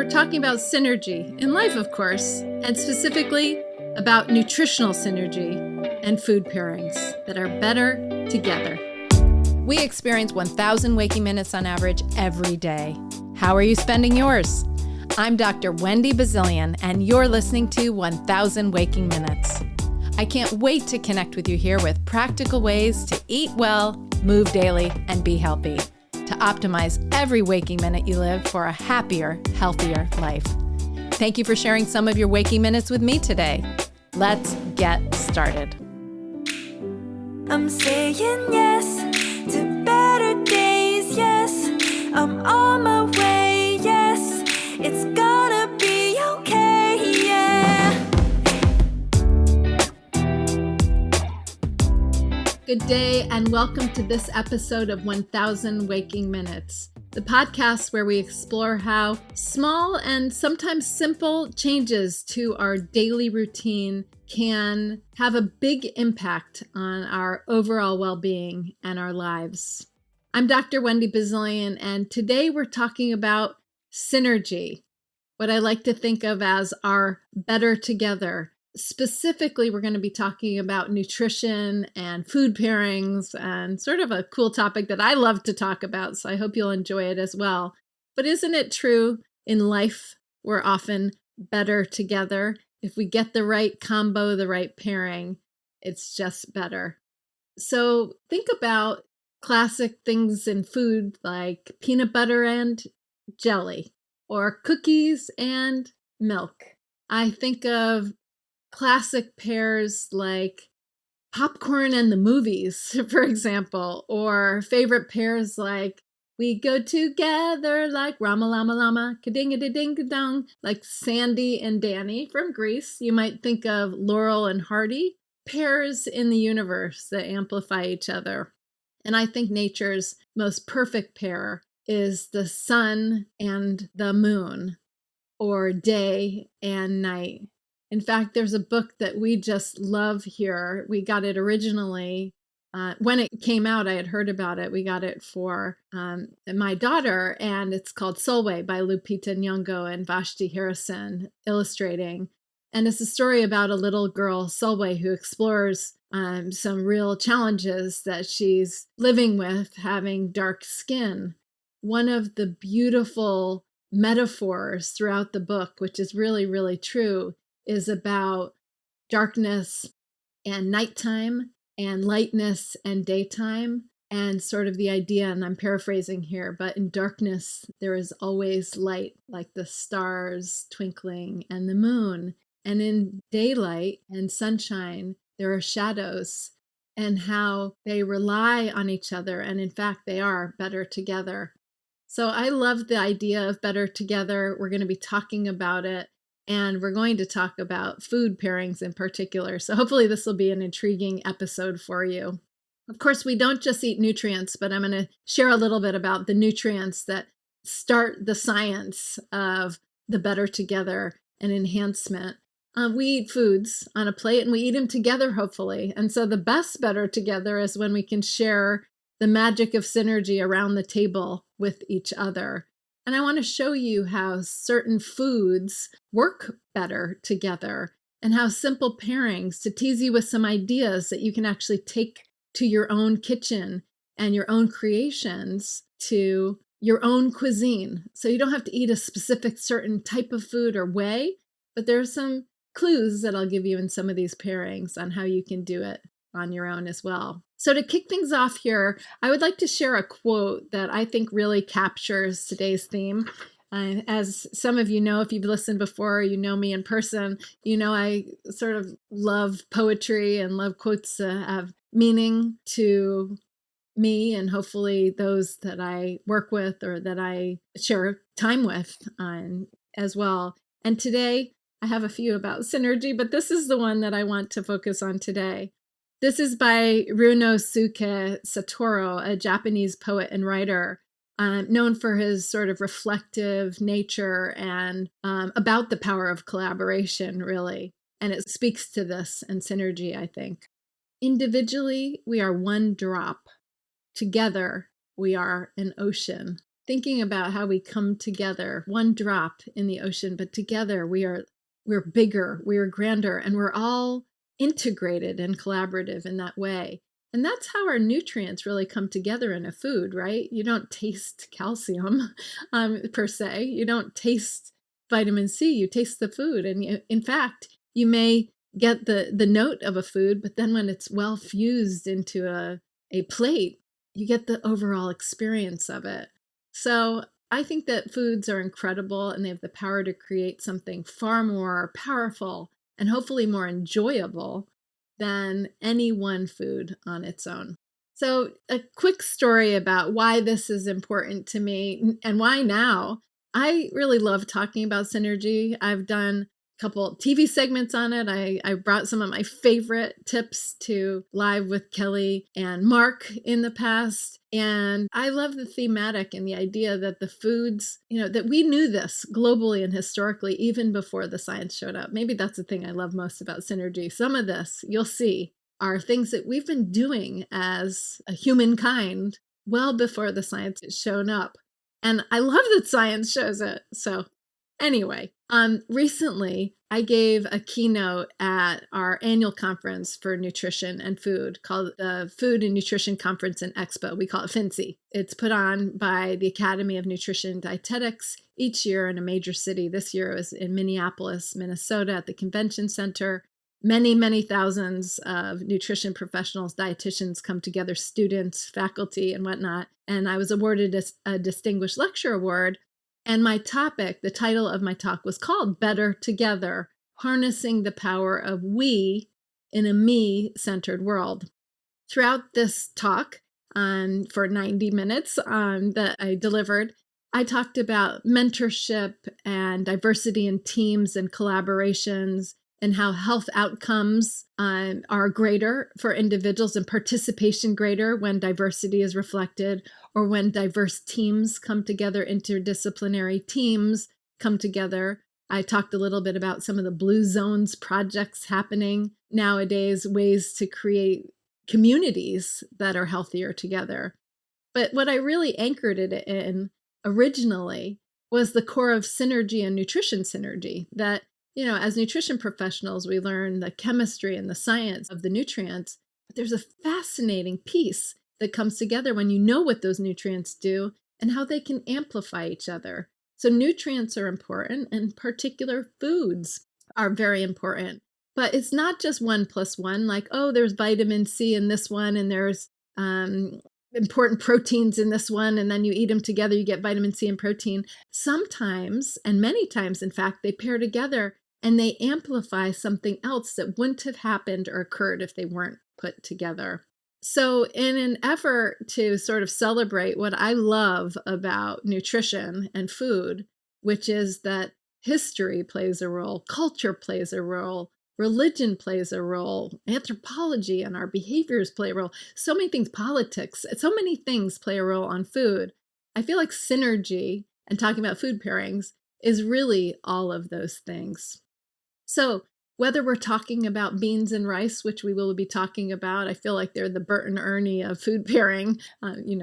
we're talking about synergy in life, of course, and specifically about nutritional synergy and food pairings that are better together. We experience 1,000 waking minutes on average every day. How are you spending yours? I'm Dr. Wendy Bazilian, and you're listening to 1,000 Waking Minutes. I can't wait to connect with you here with practical ways to eat well, move daily, and be healthy, to optimize every waking minute you live for a happier, healthier life. Thank you for sharing some of your waking minutes with me today. Let's get started. I'm saying yes to better days, yes. I'm on my way, yes. It's gonna be okay, yeah. Good day and welcome to this episode of 1,000 Waking Minutes, the podcast where we explore how small and sometimes simple changes to our daily routine can have a big impact on our overall well-being and our lives. I'm Dr. Wendy Bazilian, and today we're talking about synergy, what I like to think of as our better together. Specifically, we're going to be talking about nutrition and food pairings and sort of a cool topic that I love to talk about, so I hope you'll enjoy it as well. But isn't it true in life we're often better together? If we get the right combo, the right pairing, it's just better. So think about classic things in food like peanut butter and jelly or cookies and milk. I think of classic pairs like popcorn and the movies, for example, or favorite pairs like we go together like Rama Lama Lama, ka-ding-a-ding-a-dong, like Sandy and Danny from Grease. You might think of Laurel and Hardy, pairs in the universe that amplify each other. And I think nature's most perfect pair is the sun and the moon, or day and night. In fact, there's a book that we just love here. We got it originally. When it came out, I had heard about it. We got it for my daughter, and it's called Solway by Lupita Nyong'o and Vashti Harrison illustrating. And it's a story about a little girl, Solway, who explores some real challenges that she's living with, having dark skin. One of the beautiful metaphors throughout the book, which is really, really true, is about darkness and nighttime and lightness and daytime, and sort of the idea, and I'm paraphrasing here, but in darkness there is always light, like the stars twinkling and the moon. And in daylight and sunshine, there are shadows, and how they rely on each other, and in fact they are better together. So I love the idea of better together. We're going to be talking about it. And we're going to talk about food pairings in particular. So hopefully this will be an intriguing episode for you. Of course, we don't just eat nutrients, but I'm going to share a little bit about the nutrients that start the science of the better together and enhancement. We eat foods on a plate and we eat them together, hopefully. And so the best better together is when we can share the magic of synergy around the table with each other. And I want to show you how certain foods work better together and how simple pairings, to tease you with some ideas that you can actually take to your own kitchen and your own creations, to your own cuisine. So you don't have to eat a specific certain type of food or way, but there are some clues that I'll give you in some of these pairings on how you can do it on your own as well. So to kick things off here, I would like to share a quote that I think really captures today's theme. As some of you know, if you've listened before, you know me in person, you know I sort of love poetry and love quotes that have meaning to me and hopefully those that I work with or that I share time with as well. And today I have a few about synergy, but this is the one that I want to focus on today. This is by Ryunosuke Satoru, a Japanese poet and writer, known for his sort of reflective nature and about the power of collaboration, really. And it speaks to this and synergy, I think. Individually, we are one drop. Together, we are an ocean. thinking about how we come together, one drop in the ocean, but together we're bigger, we're grander, and we're all integrated and collaborative in that way. And that's how our nutrients really come together in a food, right? You don't taste calcium per se. You don't taste vitamin C. You taste the food. And in fact, you may get the note of a food, but then when it's well fused into a plate, you get the overall experience of it. So I think that foods are incredible and they have the power to create something far more powerful and hopefully more enjoyable than any one food on its own. So a quick story about why this is important to me and why now. I really love talking about synergy. I've done a couple TV segments on it. I brought some of my favorite tips to Live with Kelly and Mark in the past. And I love the thematic and the idea that the foods, that we knew this globally and historically, even before the science showed up. Maybe that's the thing I love most about synergy. Some of this, you'll see, are things that we've been doing as a humankind well before the science has shown up. And I love that science shows it. So anyway, recently I gave a keynote at our annual conference for nutrition and food called the Food and Nutrition Conference and Expo. We call it FNCE. It's put on by the Academy of Nutrition and Dietetics each year in a major city. This year it was in Minneapolis, Minnesota at the Convention Center. Many, many thousands of nutrition professionals, dietitians come together, students, faculty, and whatnot. And I was awarded a Distinguished Lecture Award. And my topic, the title of my talk was called Better Together, Harnessing the Power of We in a Me-Centered World. Throughout this talk, for 90 minutes that I delivered, I talked about mentorship and diversity in teams and collaborations, and how health outcomes are greater for individuals and participation greater when diversity is reflected, or when diverse teams come together, interdisciplinary teams come together. I talked a little bit about some of the Blue Zones projects happening nowadays, ways to create communities that are healthier together. But what I really anchored it in originally was the core of synergy and nutrition synergy, that as nutrition professionals, we learn the chemistry and the science of the nutrients, but there's a fascinating piece that comes together when you know what those nutrients do and how they can amplify each other. So nutrients are important, and particular foods are very important. But it's not just 1 + 1, like, oh, there's vitamin C in this one, and there's important proteins in this one, and then you eat them together, you get vitamin C and protein. Sometimes, and many times, in fact, they pair together and they amplify something else that wouldn't have happened or occurred if they weren't put together. So in an effort to sort of celebrate what I love about nutrition and food, which is that history plays a role, culture plays a role, religion plays a role, anthropology and our behaviors play a role, so many things, politics, so many things play a role on food. I feel like synergy and talking about food pairings is really all of those things. So whether we're talking about beans and rice, which we will be talking about, I feel like they're the Bert and Ernie of food pairing,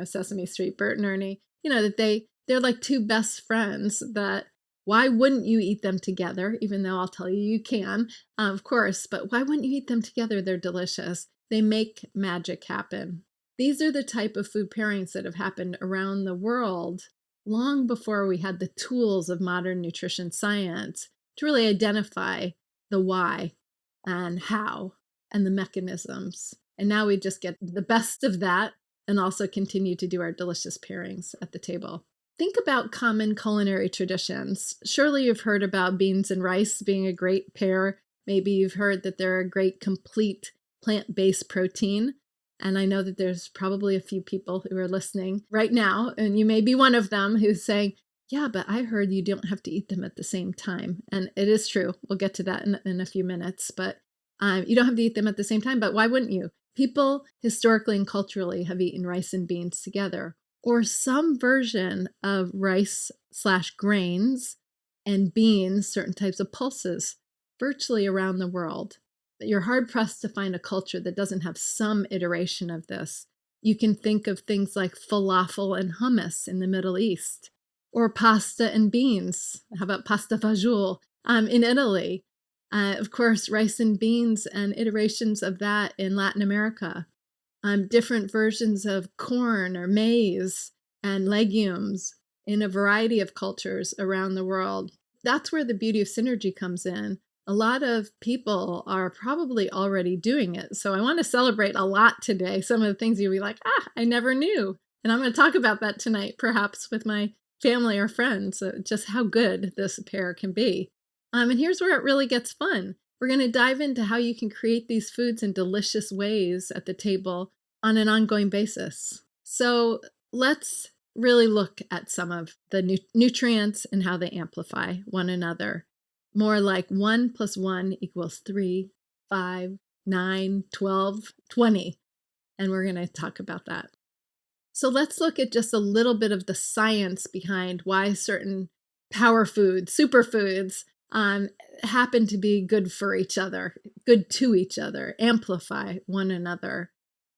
Sesame Street, Bert and Ernie, that they're like two best friends that why wouldn't you eat them together? Even though I'll tell you, you can, of course, but why wouldn't you eat them together? They're delicious. They make magic happen. These are the type of food pairings that have happened around the world long before we had the tools of modern nutrition science to really identify the why and how and the mechanisms. And now we just get the best of that and also continue to do our delicious pairings at the table. Think about common culinary traditions. Surely you've heard about beans and rice being a great pair. Maybe you've heard that they're a great complete plant-based protein. And I know that there's probably a few people who are listening right now, and you may be one of them, who's saying, yeah, but I heard you don't have to eat them at the same time. And it is true. We'll get to that in a few minutes. But you don't have to eat them at the same time. But why wouldn't you? People historically and culturally have eaten rice and beans together, or some version of rice/grains and beans, certain types of pulses, virtually around the world. You're hard-pressed to find a culture that doesn't have some iteration of this. You can think of things like falafel and hummus in the Middle East, or pasta and beans. How about pasta fagioli in Italy? Of course, rice and beans and iterations of that in Latin America. Different versions of corn or maize and legumes in a variety of cultures around the world. That's where the beauty of synergy comes in. A lot of people are probably already doing it. So I want to celebrate a lot today. Some of the things you'll be like, I never knew. And I'm going to talk about that tonight, perhaps with my family or friends, just how good this pair can be. And here's where it really gets fun. We're going to dive into how you can create these foods in delicious ways at the table on an ongoing basis. So let's really look at some of the nutrients and how they amplify one another. More like 1 + 1 = 3, 5, 9, 12, 20. And we're going to talk about that. So let's look at just a little bit of the science behind why certain power foods, superfoods, happen to be good for each other, good to each other, amplify one another.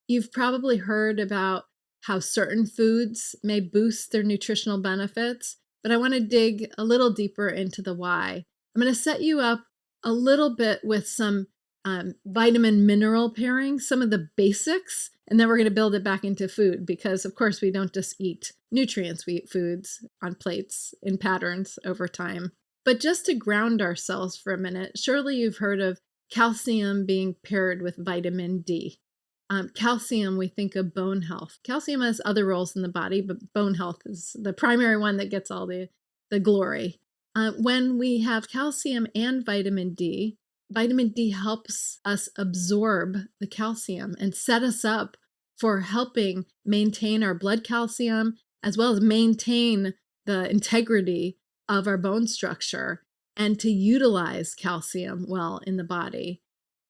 You've probably heard about how certain foods may boost their nutritional benefits, but I want to dig a little deeper into the why. I'm going to set you up a little bit with some vitamin mineral pairings, some of the basics, and then we're going to build it back into food because, of course, we don't just eat nutrients, we eat foods on plates in patterns over time. But just to ground ourselves for a minute, surely you've heard of calcium being paired with vitamin D. Calcium, we think of bone health. Calcium has other roles in the body, but bone health is the primary one that gets all the glory. When we have calcium and vitamin D helps us absorb the calcium and set us up for helping maintain our blood calcium, as well as maintain the integrity of our bone structure and to utilize calcium well in the body.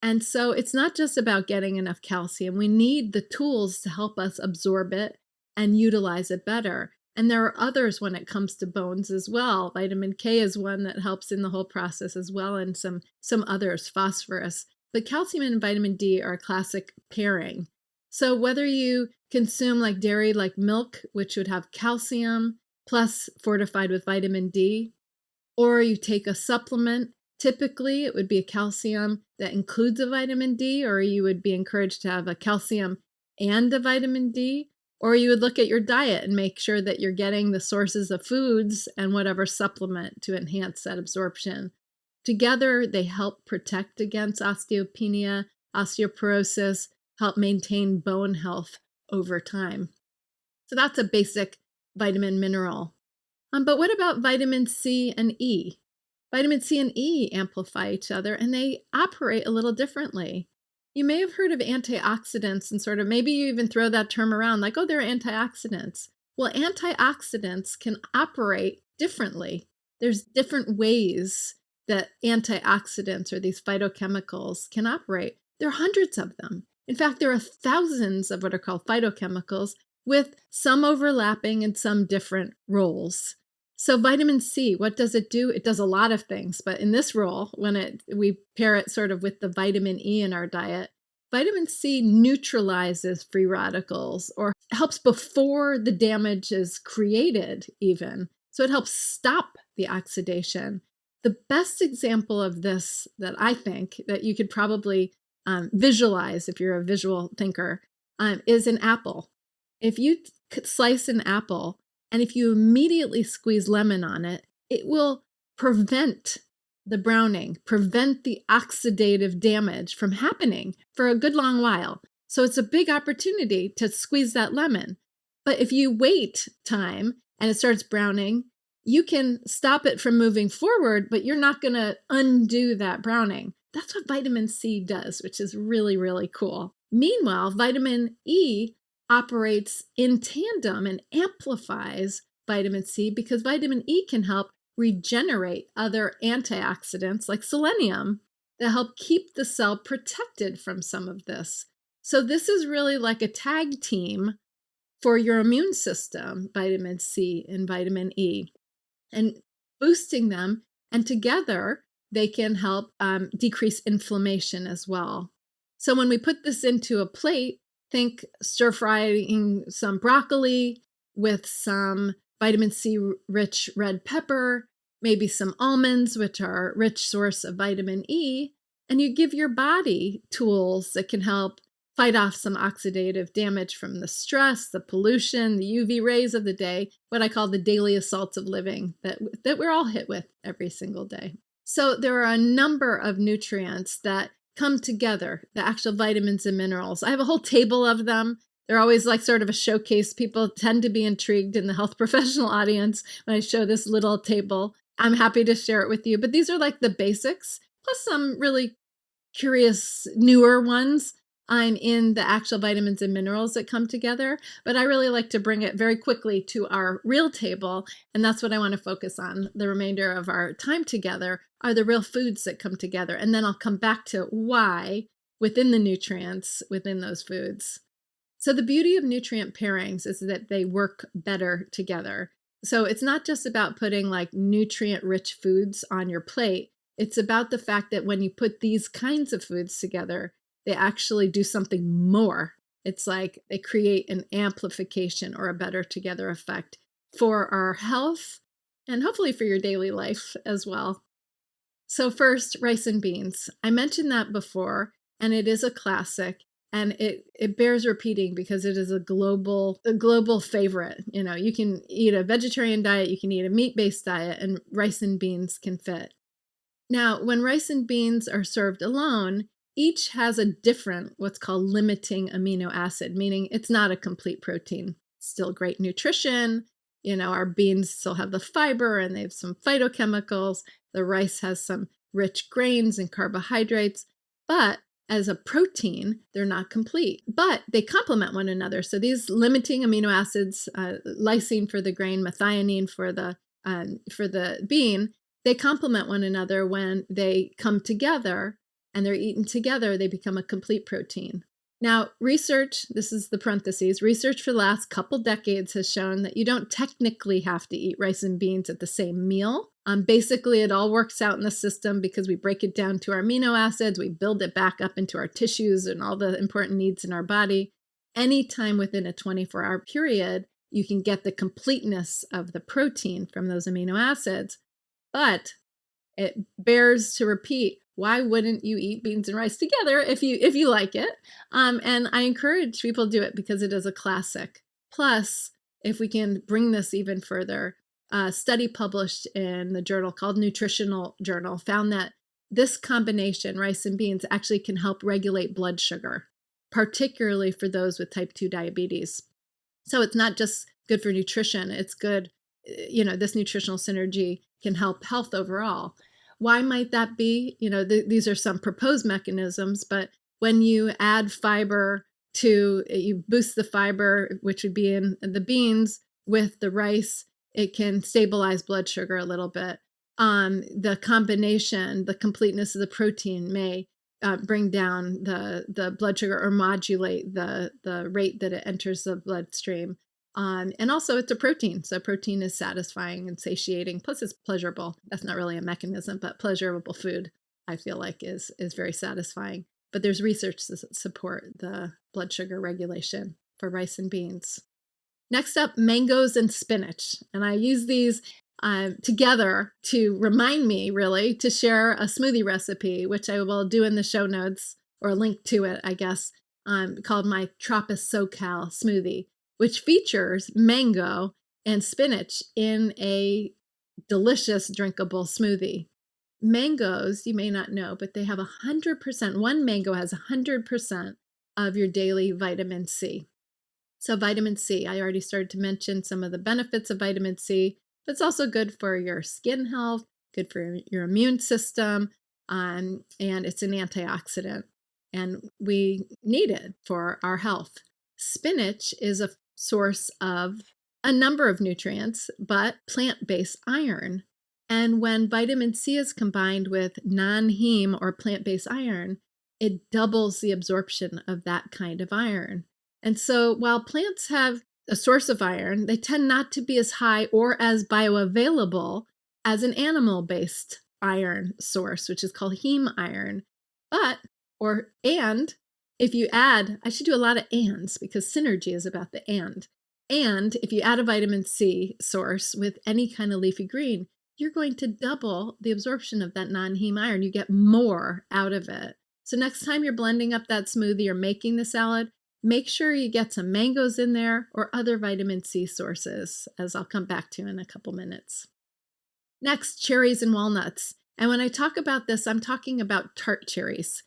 And so it's not just about getting enough calcium. We need the tools to help us absorb it and utilize it better. And there are others when it comes to bones as well. Vitamin K is one that helps in the whole process as well, and some others, phosphorus. But calcium and vitamin D are a classic pairing. So whether you consume like dairy, like milk, which would have calcium plus fortified with vitamin D, or you take a supplement, typically it would be a calcium that includes a vitamin D, or you would be encouraged to have a calcium and a vitamin D. Or you would look at your diet and make sure that you're getting the sources of foods and whatever supplement to enhance that absorption. Together, they help protect against osteopenia, osteoporosis, help maintain bone health over time. So that's a basic vitamin mineral. But what about vitamin C and E? Vitamin C and E amplify each other and they operate a little differently. You may have heard of antioxidants and sort of maybe you even throw that term around like, oh, they're antioxidants. Well, antioxidants can operate differently. There's different ways that antioxidants or these phytochemicals can operate. There are hundreds of them. In fact, there are thousands of what are called phytochemicals with some overlapping and some different roles. So vitamin C, what does it do? It does a lot of things, but in this role, when we pair it sort of with the vitamin E in our diet, vitamin C neutralizes free radicals or helps before the damage is created even. So it helps stop the oxidation. The best example of this that I think that you could probably visualize if you're a visual thinker is an apple. If you slice an apple, and if you immediately squeeze lemon on it, it will prevent the browning, prevent the oxidative damage from happening for a good long while. So it's a big opportunity to squeeze that lemon. But if you wait time and it starts browning, you can stop it from moving forward, but you're not going to undo that browning. That's what vitamin C does, which is really, really cool. Meanwhile, vitamin E operates in tandem and amplifies vitamin C because vitamin E can help regenerate other antioxidants like selenium that help keep the cell protected from some of this. So this is really like a tag team for your immune system, vitamin C and vitamin E, and boosting them. And together, they can help decrease inflammation as well. So when we put this into a plate, Think stir frying some broccoli with some vitamin C rich red pepper, maybe some almonds, which are a rich source of vitamin E, and you give your body tools that can help fight off some oxidative damage from the stress, the pollution, the UV rays of the day, what I call the daily assaults of living that we're all hit with every single day. So there are a number of nutrients that come together, the actual vitamins and minerals. I have a whole table of them. They're always like sort of a showcase. People tend to be intrigued in the health professional audience when I show this little table. I'm happy to share it with you, but these are like the basics, plus some really curious newer ones. I'm in the actual vitamins and minerals that come together, but I really like to bring it very quickly to our real table, and that's what I want to focus on. The remainder of our time together are the real foods that come together, and then I'll come back to why within the nutrients within those foods. So the beauty of nutrient pairings is that they work better together. So it's not just about putting like nutrient-rich foods on your plate. It's about the fact that when you put these kinds of foods together, they actually do something more. It's like they create an amplification or a better together effect for our health and hopefully for your daily life as well. So first, rice and beans. I mentioned that before, and it is a classic, and it bears repeating because it is a global favorite. You know, you can eat a vegetarian diet, you can eat a meat-based diet, and rice and beans can fit. Now, when rice and beans are served alone, each has a different, what's called limiting amino acid, meaning it's not a complete protein. Still great nutrition. You know, our beans still have the fiber and they have some phytochemicals. The rice has some rich grains and carbohydrates, but as a protein, they're not complete, but they complement one another. So these limiting amino acids, lysine for the grain, methionine for the bean, they complement one another when they come together and they're eaten together, they become a complete protein. Now, research, this is the parentheses, research for the last couple decades has shown that you don't technically have to eat rice and beans at the same meal. Basically, it all works out in the system because we break it down to our amino acids, we build it back up into our tissues and all the important needs in our body. Anytime within a 24-hour period, you can get the completeness of the protein from those amino acids. But it bears to repeat, why wouldn't you eat beans and rice together if you like it? And I encourage people to do it because it is a classic. Plus, if we can bring this even further, a study published in the journal called Nutritional Journal found that this combination, rice and beans, actually can help regulate blood sugar, particularly for those with type 2 diabetes. So it's not just good for nutrition, it's good, this nutritional synergy can help health overall. Why might that be? These are some proposed mechanisms, but when you add fiber you boost the fiber, which would be in the beans with the rice, it can stabilize blood sugar a little bit. The combination, the completeness of the protein may bring down the blood sugar or modulate the rate that it enters the bloodstream. And also it's a protein. So protein is satisfying and satiating. Plus it's pleasurable. That's not really a mechanism, but pleasurable food, I feel like is very satisfying. But there's research to support the blood sugar regulation for rice and beans. Next up, mangoes and spinach. And I use these together to remind me really to share a smoothie recipe, which I will do in the show notes or a link to it, I guess, called my Tropis SoCal smoothie, which features mango and spinach in a delicious drinkable smoothie. Mangoes, you may not know, but they have 100%, one mango has 100% of your daily vitamin C. So vitamin C, I already started to mention some of the benefits of vitamin C, but it's also good for your skin health, good for your immune system, and it's an antioxidant, and we need it for our health. Spinach is a source of a number of nutrients, but plant-based iron. And when vitamin C is combined with non-heme or plant-based iron, it doubles the absorption of that kind of iron. And so while plants have a source of iron, they tend not to be as high or as bioavailable as an animal-based iron source, which is called heme iron. And If you add, I should do a lot of ands because synergy is about the and. And if you add a vitamin C source with any kind of leafy green, you're going to double the absorption of that non-heme iron. You get more out of it. So next time you're blending up that smoothie or making the salad, make sure you get some mangoes in there or other vitamin C sources, as I'll come back to in a couple minutes. Next, cherries and walnuts. And when I talk about this, I'm talking about tart cherries.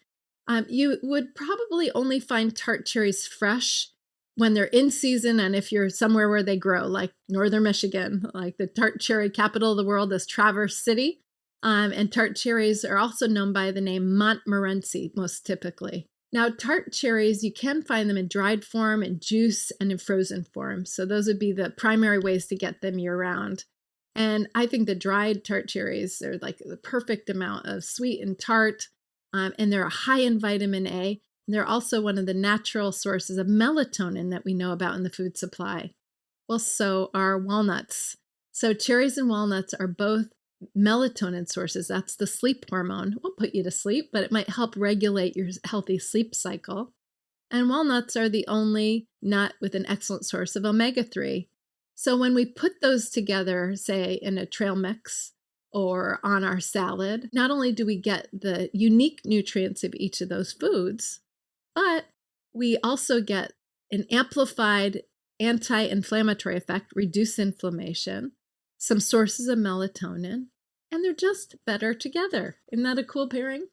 You would probably only find tart cherries fresh when they're in season, and if you're somewhere where they grow, like northern Michigan, like the tart cherry capital of the world is Traverse City. And tart cherries are also known by the name Montmorency, most typically. Now, tart cherries, you can find them in dried form, in juice, and in frozen form. So those would be the primary ways to get them year-round. And I think the dried tart cherries are like the perfect amount of sweet and tart, and they're high in vitamin A. And they're also one of the natural sources of melatonin that we know about in the food supply. Well, so are walnuts. So cherries and walnuts are both melatonin sources. That's the sleep hormone. It won't put you to sleep, but it might help regulate your healthy sleep cycle. And walnuts are the only nut with an excellent source of omega-3. So when we put those together, say in a trail mix or on our salad, not only do we get the unique nutrients of each of those foods, but we also get an amplified anti-inflammatory effect, reduce inflammation, some sources of melatonin, and they're just better together. Isn't that a cool pairing?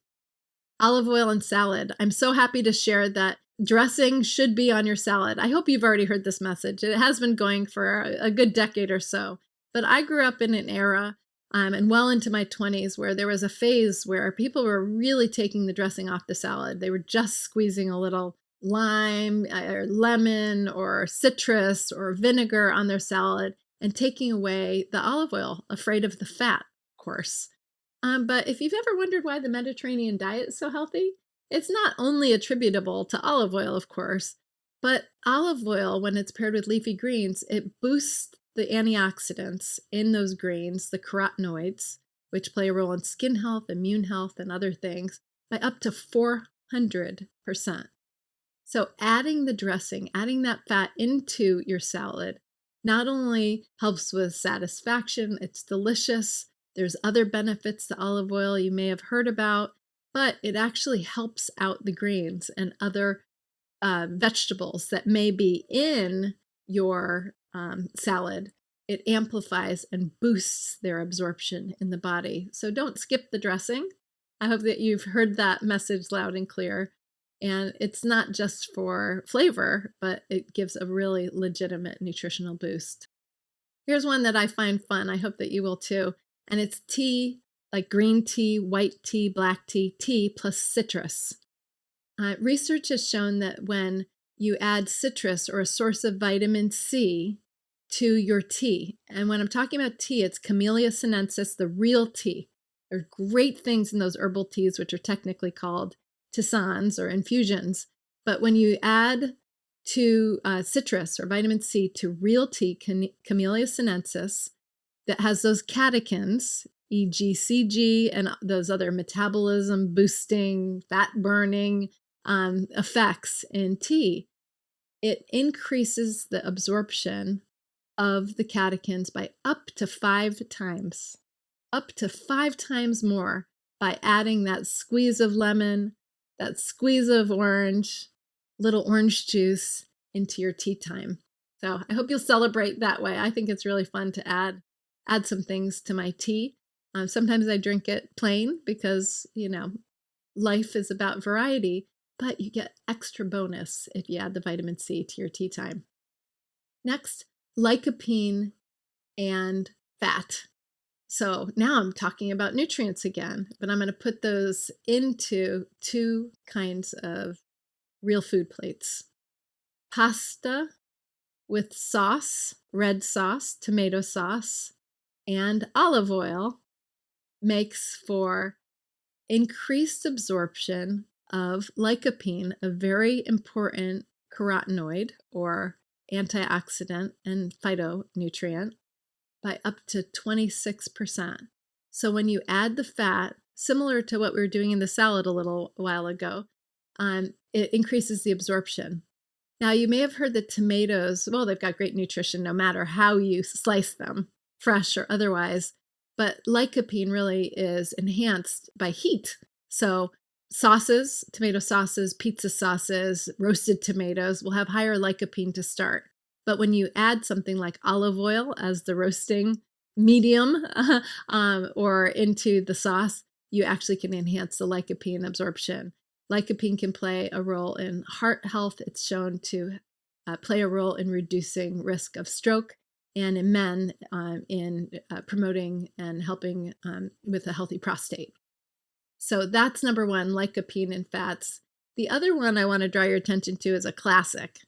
Olive oil and salad. I'm so happy to share that dressing should be on your salad. I hope you've already heard this message. It has been going for a good decade or so. But I grew up in an era and well into my 20s where there was a phase where people were really taking the dressing off the salad. They were just squeezing a little lime or lemon or citrus or vinegar on their salad and taking away the olive oil, afraid of the fat, of course. But if you've ever wondered why the Mediterranean diet is so healthy, it's not only attributable to olive oil, of course, but olive oil, when it's paired with leafy greens, it boosts the antioxidants in those greens, the carotenoids, which play a role in skin health, immune health, and other things, by up to 400%. So adding the dressing, adding that fat into your salad, not only helps with satisfaction, it's delicious, there's other benefits to olive oil you may have heard about, but it actually helps out the greens and other vegetables that may be in your salad. It amplifies and boosts their absorption in the body. So don't skip the dressing. I hope that you've heard that message loud and clear. And it's not just for flavor, but it gives a really legitimate nutritional boost. Here's one that I find fun. I hope that you will too. And it's tea, like green tea, white tea, black tea, tea plus citrus. Research has shown that when you add citrus or a source of vitamin C to your tea, and when I'm talking about tea, it's Camellia sinensis, the real tea. There's great things in those herbal teas, which are technically called tisanes or infusions. But when you add to citrus or vitamin C to real tea, Camellia sinensis, that has those catechins, e.g. CG, and those other metabolism-boosting, fat-burning effects in tea, it increases the absorption of the catechins by up to 5 times. Up to 5 times more by adding that squeeze of lemon, that squeeze of orange, little orange juice into your tea time. So I hope you'll celebrate that way. I think it's really fun to add some things to my tea. Sometimes I drink it plain because, life is about variety, but you get extra bonus if you add the vitamin C to your tea time. Next, lycopene and fat. So now I'm talking about nutrients again, but I'm going to put those into 2 kinds of real food plates. Pasta with sauce, red sauce, tomato sauce, and olive oil makes for increased absorption of lycopene, a very important carotenoid or antioxidant and phytonutrient, by up to 26%. So when you add the fat, similar to what we were doing in the salad a little while ago, it increases the absorption. Now, you may have heard that tomatoes, well, they've got great nutrition no matter how you slice them, fresh or otherwise, but lycopene really is enhanced by heat. So sauces, tomato sauces, pizza sauces, roasted tomatoes will have higher lycopene to start. But when you add something like olive oil as the roasting medium or into the sauce, you actually can enhance the lycopene absorption. Lycopene can play a role in heart health. It's shown to play a role in reducing risk of stroke, and in men in promoting and helping with a healthy prostate. So that's number one, lycopene in fats. The other one I want to draw your attention to is a classic,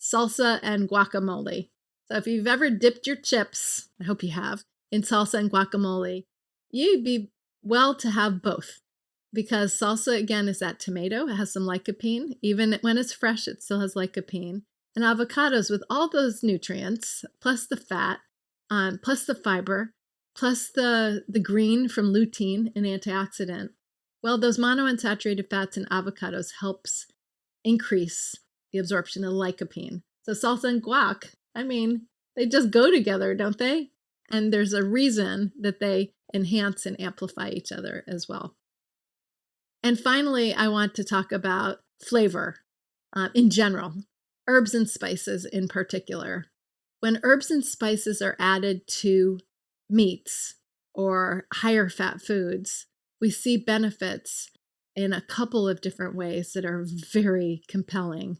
salsa and guacamole. So if you've ever dipped your chips, I hope you have, in salsa and guacamole, you'd be well to have both. Because salsa, again, is that tomato. It has some lycopene. Even when it's fresh, it still has lycopene. And avocados with all those nutrients, plus the fat, plus the fiber, plus the green from lutein, an antioxidant. Well, those monounsaturated fats in avocados helps increase the absorption of lycopene. So salsa and guac, they just go together, don't they? And there's a reason that they enhance and amplify each other as well. And finally, I want to talk about flavor in general, herbs and spices in particular. When herbs and spices are added to meats or higher fat foods, we see benefits in a couple of different ways that are very compelling.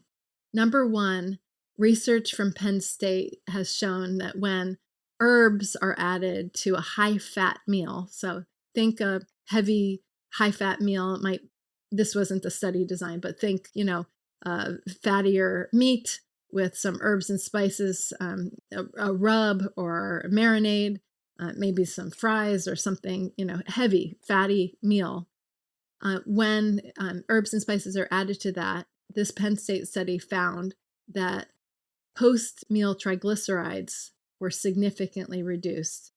Number one, research from Penn State has shown that when herbs are added to a high-fat meal, so think a heavy high-fat meal, this wasn't the study design, but think, fattier meat with some herbs and spices, a rub or a marinade, maybe some fries or something, heavy, fatty meal. When herbs and spices are added to that, this Penn State study found that post-meal triglycerides were significantly reduced.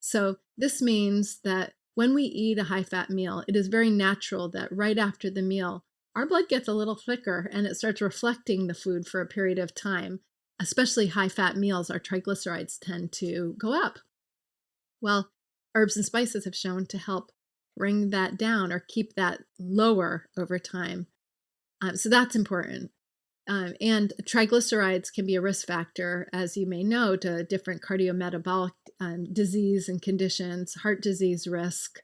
So this means that when we eat a high-fat meal, it is very natural that right after the meal, our blood gets a little thicker and it starts reflecting the food for a period of time. Especially high-fat meals, our triglycerides tend to go up. Well, herbs and spices have shown to help bring that down or keep that lower over time. So that's important. And triglycerides can be a risk factor, as you may know, to different cardiometabolic disease and conditions, heart disease risk,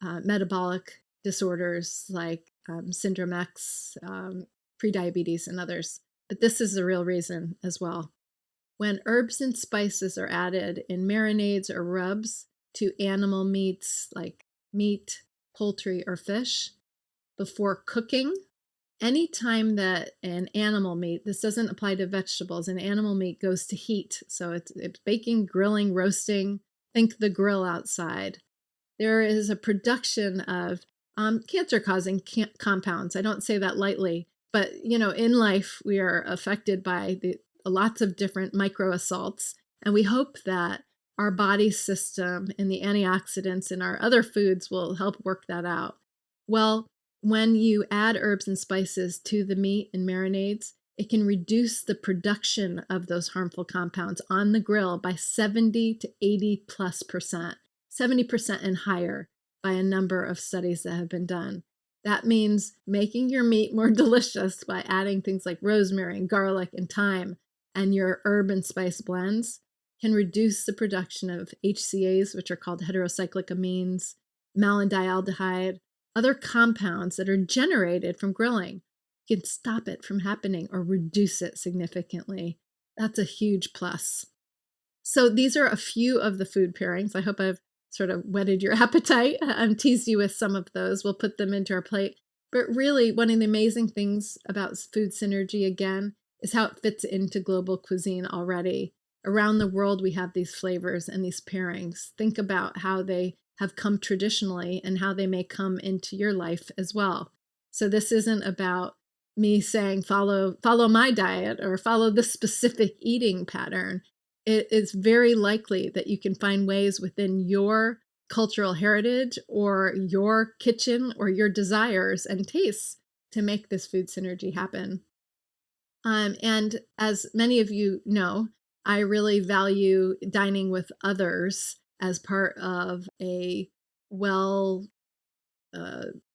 metabolic disorders like syndrome X, prediabetes, and others. But this is the real reason as well. When herbs and spices are added in marinades or rubs to animal meats like meat, poultry, or fish before cooking, anytime that an animal meat, this doesn't apply to vegetables, an animal meat goes to heat. So it's baking, grilling, roasting. Think the grill outside. There is a production of cancer-causing compounds. I don't say that lightly, but in life we are affected by lots of different microassaults, and we hope that our body system and the antioxidants in our other foods will help work that out. Well, when you add herbs and spices to the meat and marinades, it can reduce the production of those harmful compounds on the grill by 70 to 80+%, 70% and higher by a number of studies that have been done. That means making your meat more delicious by adding things like rosemary and garlic and thyme, and your herb and spice blends can reduce the production of HCAs, which are called heterocyclic amines, malondialdehyde, other compounds that are generated from grilling. You can stop it from happening or reduce it significantly. That's a huge plus. So these are a few of the food pairings. I hope I've sort of whetted your appetite and teased you with some of those. We'll put them into our plate. But really, one of the amazing things about food synergy, again, is how it fits into global cuisine already. Around the world, we have these flavors and these pairings. Think about how they have come traditionally and how they may come into your life as well. So this isn't about me saying follow my diet or follow this specific eating pattern. It is very likely that you can find ways within your cultural heritage or your kitchen or your desires and tastes to make this food synergy happen. And as many of you know, I really value dining with others as part of a well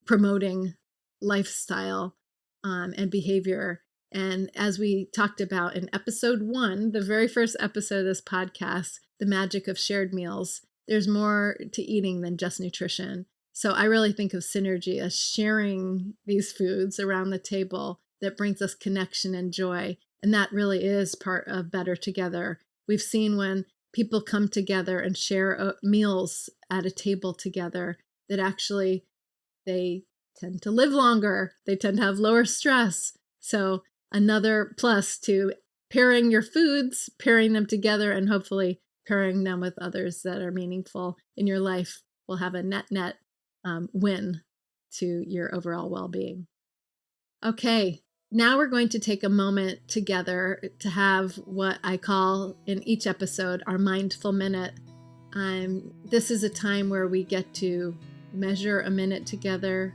promoting lifestyle and behavior. And as we talked about in episode 1, the very first episode of this podcast, the magic of shared meals, there's more to eating than just nutrition. So I really think of synergy as sharing these foods around the table that brings us connection and joy. And that really is part of Better Together. We've seen when people come together and share meals at a table together that actually they tend to live longer. They tend to have lower stress. So another plus to pairing your foods, pairing them together, and hopefully pairing them with others that are meaningful in your life will have a net win to your overall well-being. Okay, now we're going to take a moment together to have what I call in each episode our mindful minute. This is a time where we get to measure a minute together,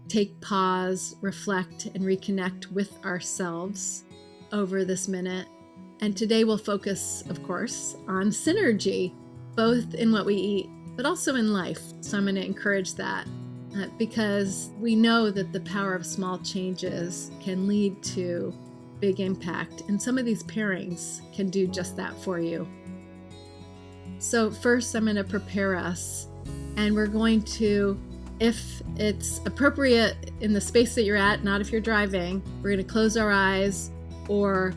take pause, reflect, and reconnect with ourselves over this minute. And today we'll focus, of course, on synergy, both in what we eat, but also in life. So I'm going to encourage that because we know that the power of small changes can lead to big impact. And some of these pairings can do just that for you. So first, I'm going to prepare us. And we're going to, if it's appropriate in the space that you're at, not if you're driving, we're going to close our eyes or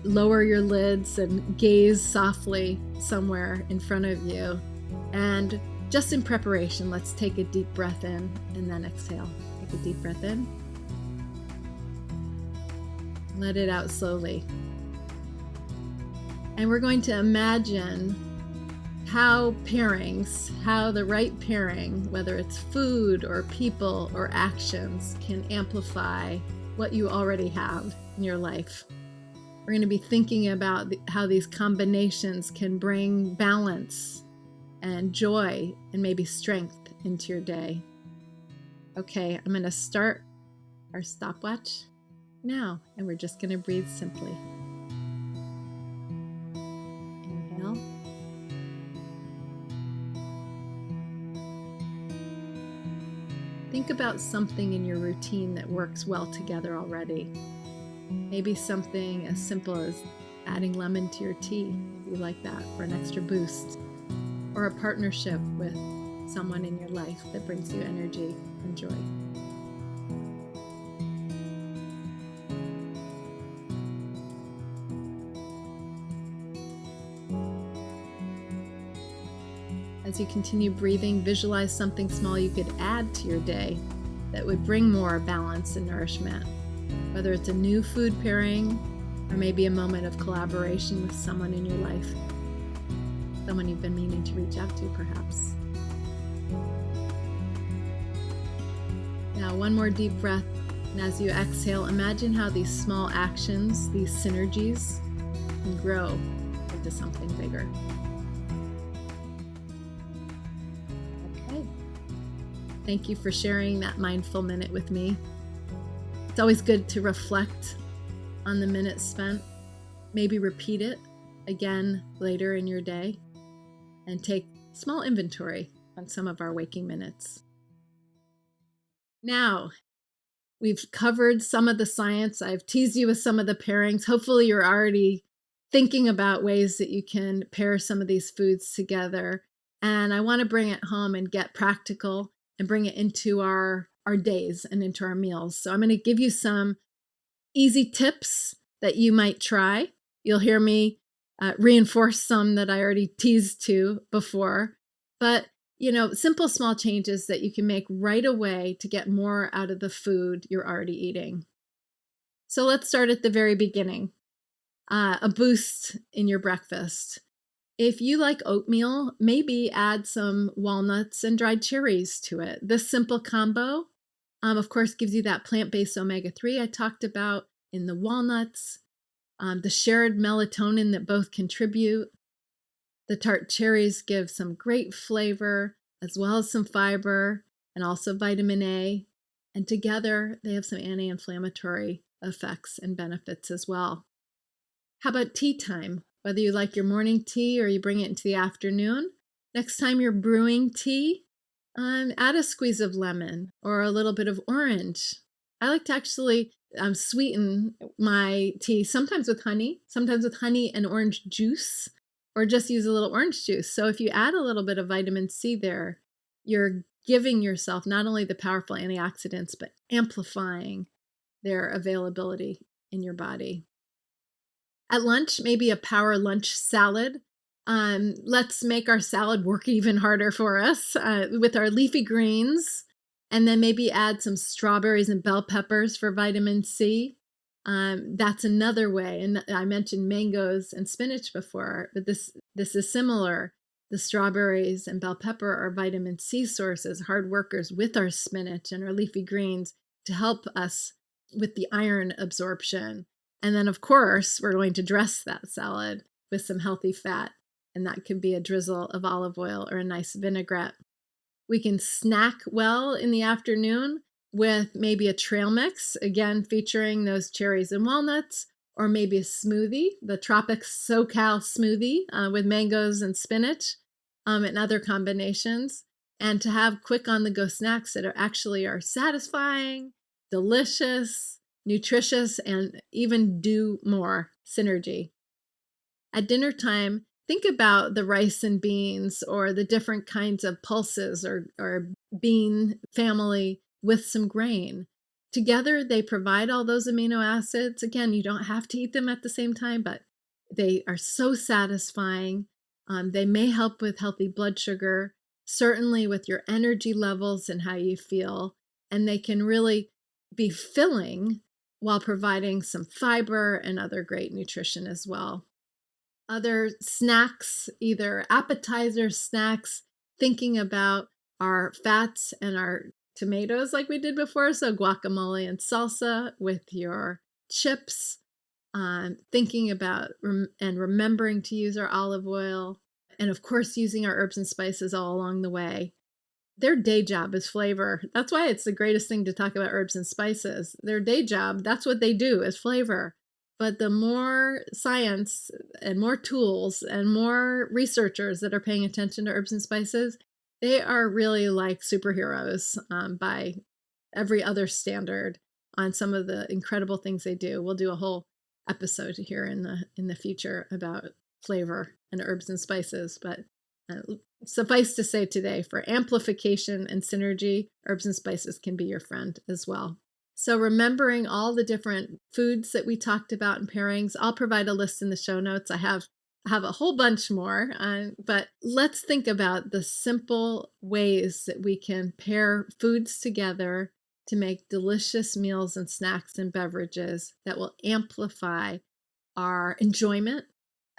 lower your lids and gaze softly somewhere in front of you. And just in preparation, let's take a deep breath in and then exhale. Take a deep breath in. Let it out slowly. And we're going to imagine how the right pairing, whether it's food or people or actions, can amplify what you already have in your life. We're going to be thinking about how these combinations can bring balance and joy and maybe strength into your day. Okay, I'm going to start our stopwatch now, and we're just going to breathe simply. Inhale. Think about something in your routine that works well together already. Maybe something as simple as adding lemon to your tea, if you like that, for an extra boost. Or a partnership with someone in your life that brings you energy and joy. As you continue breathing, visualize something small you could add to your day that would bring more balance and nourishment, whether it's a new food pairing or maybe a moment of collaboration with someone in your life, someone you've been meaning to reach out to, perhaps. Now, one more deep breath, and as you exhale, imagine how these small actions, these synergies, can grow into something bigger. Thank you for sharing that mindful minute with me. It's always good to reflect on the minute spent, maybe repeat it again later in your day, and take small inventory on some of our waking minutes. Now, we've covered some of the science. I've teased you with some of the pairings. Hopefully you're already thinking about ways that you can pair some of these foods together. And I want to bring it home and get practical and bring it into our days and into our meals. So I'm going to give you some easy tips that you might try. You'll hear me reinforce some that I already teased to before. But, simple small changes that you can make right away to get more out of the food you're already eating. So let's start at the very beginning. A boost in your breakfast. If you like oatmeal, maybe add some walnuts and dried cherries to it. This simple combo, of course, gives you that plant-based omega-3 I talked about in the walnuts, the shared melatonin that both contribute. The tart cherries give some great flavor, as well as some fiber and also vitamin A. And together, they have some anti-inflammatory effects and benefits as well. How about tea time? Whether you like your morning tea or you bring it into the afternoon, next time you're brewing tea, add a squeeze of lemon or a little bit of orange. I like to actually sweeten my tea, sometimes with honey and orange juice, or just use a little orange juice. So if you add a little bit of vitamin C there, you're giving yourself not only the powerful antioxidants, but amplifying their availability in your body. At lunch, maybe a power lunch salad. Let's make our salad work even harder for us with our leafy greens, and then maybe add some strawberries and bell peppers for vitamin C. That's another way. And I mentioned mangoes and spinach before, but this is similar. The strawberries and bell pepper are vitamin C sources, hard workers with our spinach and our leafy greens to help us with the iron absorption. And then, of course, we're going to dress that salad with some healthy fat, and that could be a drizzle of olive oil or a nice vinaigrette. We can snack well in the afternoon with maybe a trail mix, again, featuring those cherries and walnuts, or maybe a smoothie, the Tropics SoCal smoothie with mangoes and spinach and other combinations. And to have quick on-the-go snacks that are satisfying, delicious, nutritious, and even do more synergy. At dinner time, think about the rice and beans or the different kinds of pulses or bean family with some grain. Together, they provide all those amino acids. Again, you don't have to eat them at the same time, but they are so satisfying. They may help with healthy blood sugar, certainly with your energy levels and how you feel, and they can really be filling while providing some fiber and other great nutrition as well. Other snacks, either appetizer snacks, thinking about our fats and our tomatoes like we did before, so guacamole and salsa with your chips, thinking about and remembering to use our olive oil, and of course using our herbs and spices all along the way. Their day job is flavor. That's why it's the greatest thing to talk about herbs and spices. Their day job, that's what they do, is flavor. But the more science and more tools and more researchers that are paying attention to herbs and spices, they are really like superheroes by every other standard on some of the incredible things they do. We'll do a whole episode here in the future about flavor and herbs and spices. But suffice to say today, for amplification and synergy, herbs and spices can be your friend as well. So remembering all the different foods that we talked about in pairings, I'll provide a list in the show notes. I have a whole bunch more, but let's think about the simple ways that we can pair foods together to make delicious meals and snacks and beverages that will amplify our enjoyment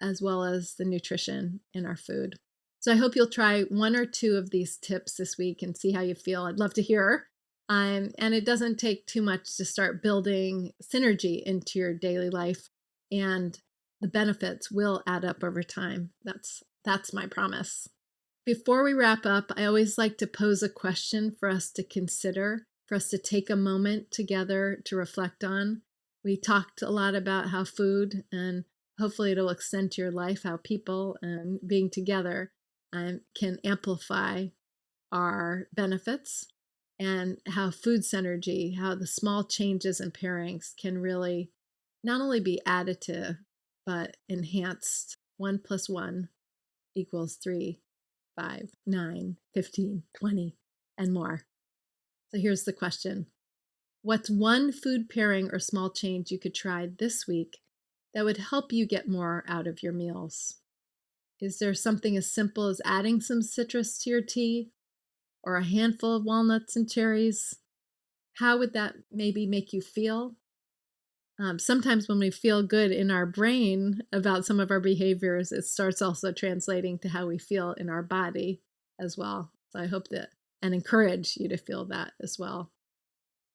as well as the nutrition in our food. So I hope you'll try one or two of these tips this week and see how you feel. I'd love to hear. And it doesn't take too much to start building synergy into your daily life, and the benefits will add up over time. That's my promise. Before we wrap up, I always like to pose a question for us to consider, for us to take a moment together to reflect on. We talked a lot about how food, and hopefully it'll extend to your life, how people and being together can amplify our benefits, and how food synergy, how the small changes and pairings can really not only be additive, but enhanced. 1 + 1 = 3, 5, 9, 15, 20, and more. So here's the question. What's one food pairing or small change you could try this week that would help you get more out of your meals? Is there something as simple as adding some citrus to your tea, or a handful of walnuts and cherries? How would that maybe make you feel? Sometimes when we feel good in our brain about some of our behaviors, it starts also translating to how we feel in our body as well. So I hope that and encourage you to feel that as well.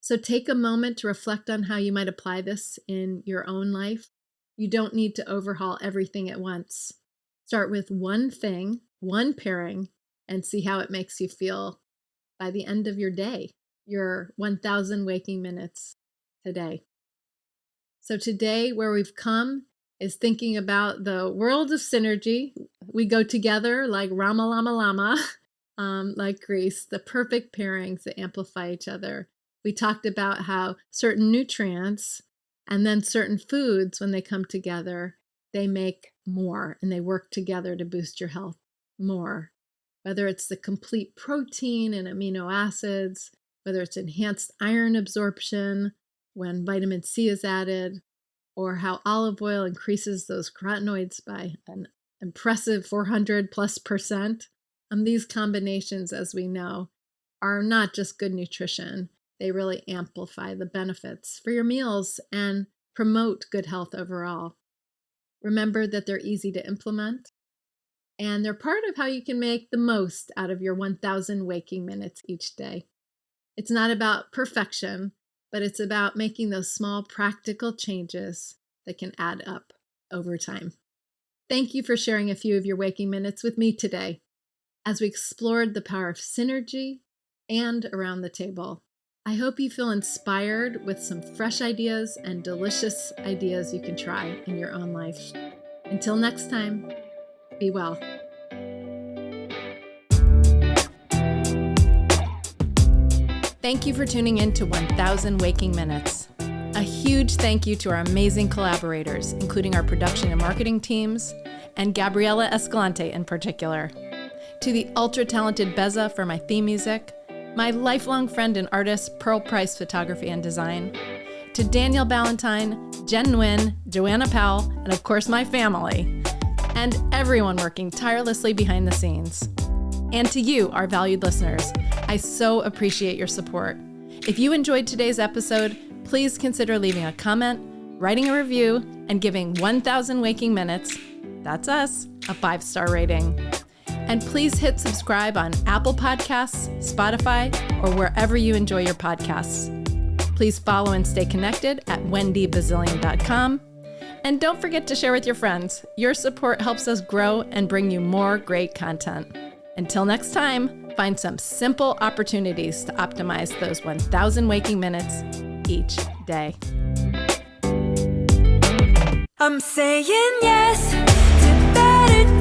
So take a moment to reflect on how you might apply this in your own life. You don't need to overhaul everything at once. Start with one thing, one pairing, and see how it makes you feel by the end of your day. your 1,000 waking minutes today. So today, where we've come is thinking about the world of synergy. We go together like Rama Lama Lama, like Greece, the perfect pairings that amplify each other. We talked about how certain nutrients and then certain foods, when they come together, they make more and they work together to boost your health more. Whether it's the complete protein and amino acids, whether it's enhanced iron absorption when vitamin C is added, or how olive oil increases those carotenoids by an impressive 400+%. These combinations, as we know, are not just good nutrition. They really amplify the benefits for your meals and promote good health overall. Remember that they're easy to implement, and they're part of how you can make the most out of your 1,000 waking minutes each day. It's not about perfection, but it's about making those small practical changes that can add up over time. Thank you for sharing a few of your waking minutes with me today as we explored the power of synergy and around the table. I hope you feel inspired with some fresh ideas and delicious ideas you can try in your own life. Until next time, be well. Thank you for tuning in to 1,000 Waking Minutes. A huge thank you to our amazing collaborators, including our production and marketing teams, and Gabriela Escalante in particular. To the ultra-talented Beza for my theme music, my lifelong friend and artist, Pearl Price Photography and Design, to Daniel Ballantyne, Jen Nguyen, Joanna Powell, and of course my family, and everyone working tirelessly behind the scenes. And to you, our valued listeners, I so appreciate your support. If you enjoyed today's episode, please consider leaving a comment, writing a review, and giving 1,000 Waking Minutes, that's us, a 5-star rating. And please hit subscribe on Apple Podcasts, Spotify, or wherever you enjoy your podcasts. Please follow and stay connected at wendybazilian.com. And don't forget to share with your friends. Your support helps us grow and bring you more great content. Until next time, find some simple opportunities to optimize those 1,000 waking minutes each day. I'm saying yes to better